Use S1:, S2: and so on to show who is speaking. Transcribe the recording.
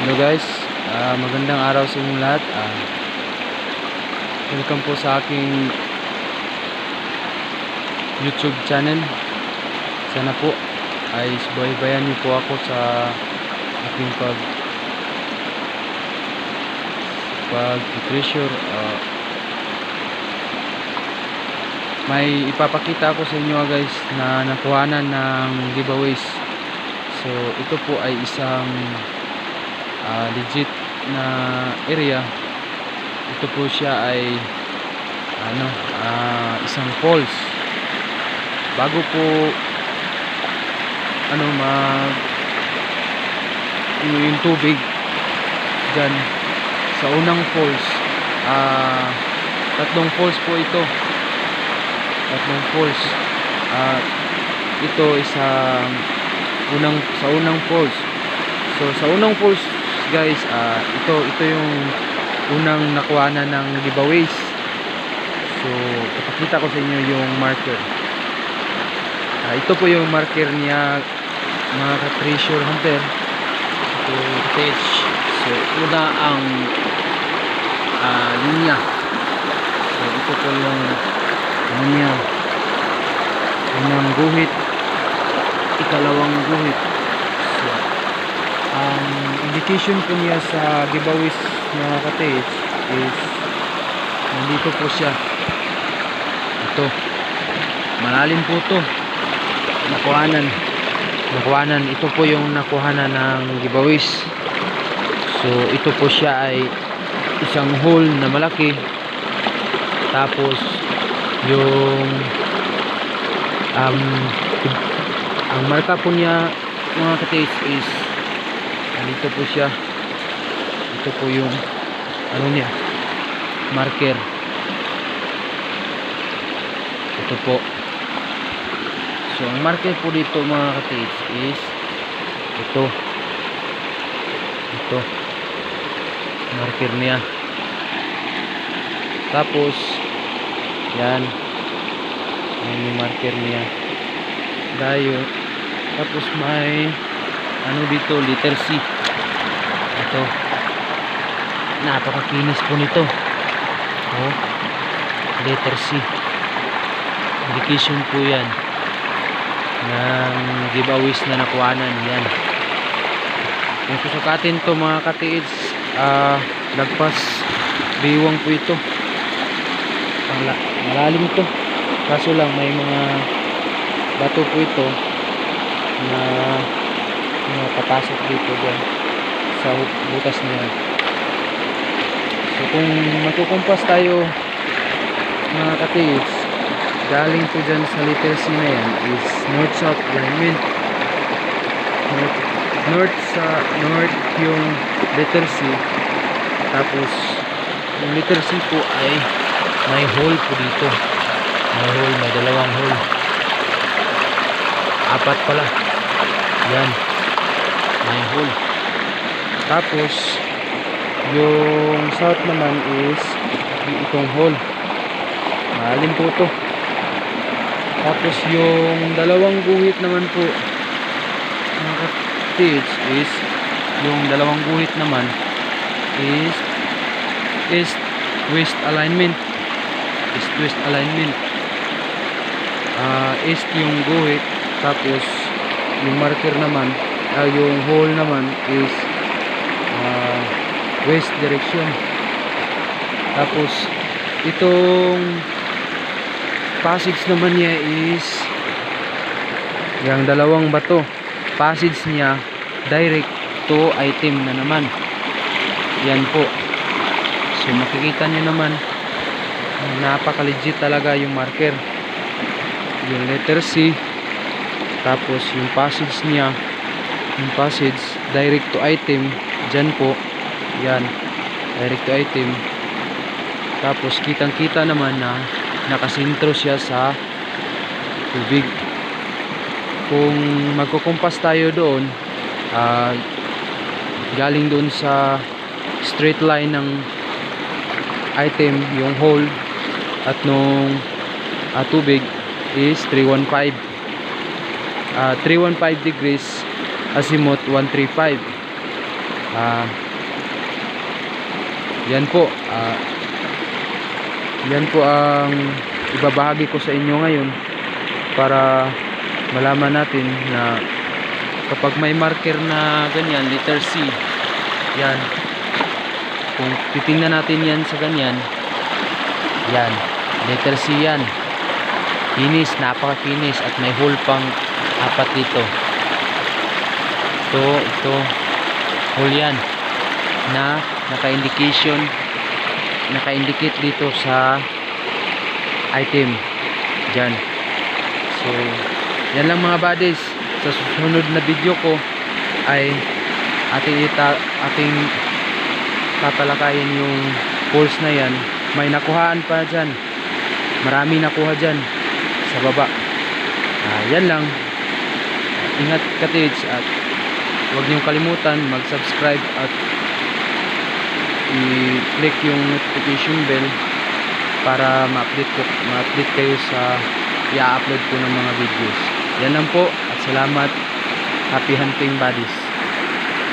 S1: Hello guys, magandang araw sa inyong lahat. Welcome po sa aking YouTube channel. Sana po ay subaybayan niyo po ako sa aking pag-treasure. May ipapakita ako sa inyo guys na nakuhanan ng giveaways. So ito po ay isang legit na area. Ito po siya ay isang falls. Bago po yung tubig dyan sa unang falls, tatlong falls po ito. Tatlong falls. Ito isang sa unang falls. So sa unang falls guys, ito yung unang nakuhanan ng giveaways. So ipakita ko sa inyo yung marker. Ito po yung marker niya mga ka-treasure hunter. Ito page. So una ang linya. So ito po yung niya, unang guhit, ikalawang guhit. So ang indication po niya sa giveaways mga ka-page is nandito po siya. Ito malalim po to. Nakuhanan. Ito po yung nakuhanan ng giveaways. So ito po siya ay isang hole na malaki. Tapos yung ang marka po niya mga ka-taste is dito po siya. Ito po yung niya, marker. Ito po. So ang marker po dito mga ka-taste is ito marker niya. Tapos yan yung marker niya dayo. Tapos may dito, letter C. Ito napakakinis po nito. Letter C, indication po yan ng giveaways na nakuhanan. Yan kung susukatin to mga katiids, lagpas biwang po ito. Malalim to, kaso lang may mga bato po ito na papasok dito dyan sa butas niya. So kung magkukumpas tayo mga katids, galing po dyan sa letter C na yan is north-south alignment. North yung letter C. Tapos yung letter C po ay may hole po dito. May dalawang hole. Apat pala. Yan. May hole. Tapos yung south naman is itong hole. Malalim po to. Tapos yung dalawang guhit naman po mga ka-tids is yung dalawang guhit naman is east-west alignment. East-west alignment. East yung guhit. Tapos yung marker naman, yung hole naman is west direction. Tapos itong passage naman niya is yung dalawang bato. Passage niya direct to item na naman. Yan po. So makikita niyo naman napaka-legit talaga yung marker. Yung letter C. Tapos yung passage niya, yung passage direct to item, dyan po. Yan, direct to item. Tapos kitang kita naman na nakasentro siya sa tubig. Kung magkukumpas tayo doon, galing doon sa straight line ng item, yung hole at nung tubig is 315 degrees, azimuth 135. Ah, yan po. Yan po ang ibabahagi ko sa inyo ngayon para malaman natin na kapag may marker na ganyan, letter C, yan, kung titingnan natin yan sa ganyan, yan, letter C yan, kinis, napakakinis, at may hole pang 4 dito. Ito hole yan na naka-indicate dito sa item dyan. So yan lang mga buddies. Sa susunod na video ko ay ating tatalakayin yung holes na yan. May nakuhaan pa dyan, marami nakuha dyan sa baba. Yan lang. Ingat katids, at huwag niyong kalimutan mag-subscribe at i-click yung notification bell para ma-update kayo sa i-upload ko ng mga videos. Yan lang po, at salamat. Happy hunting buddies.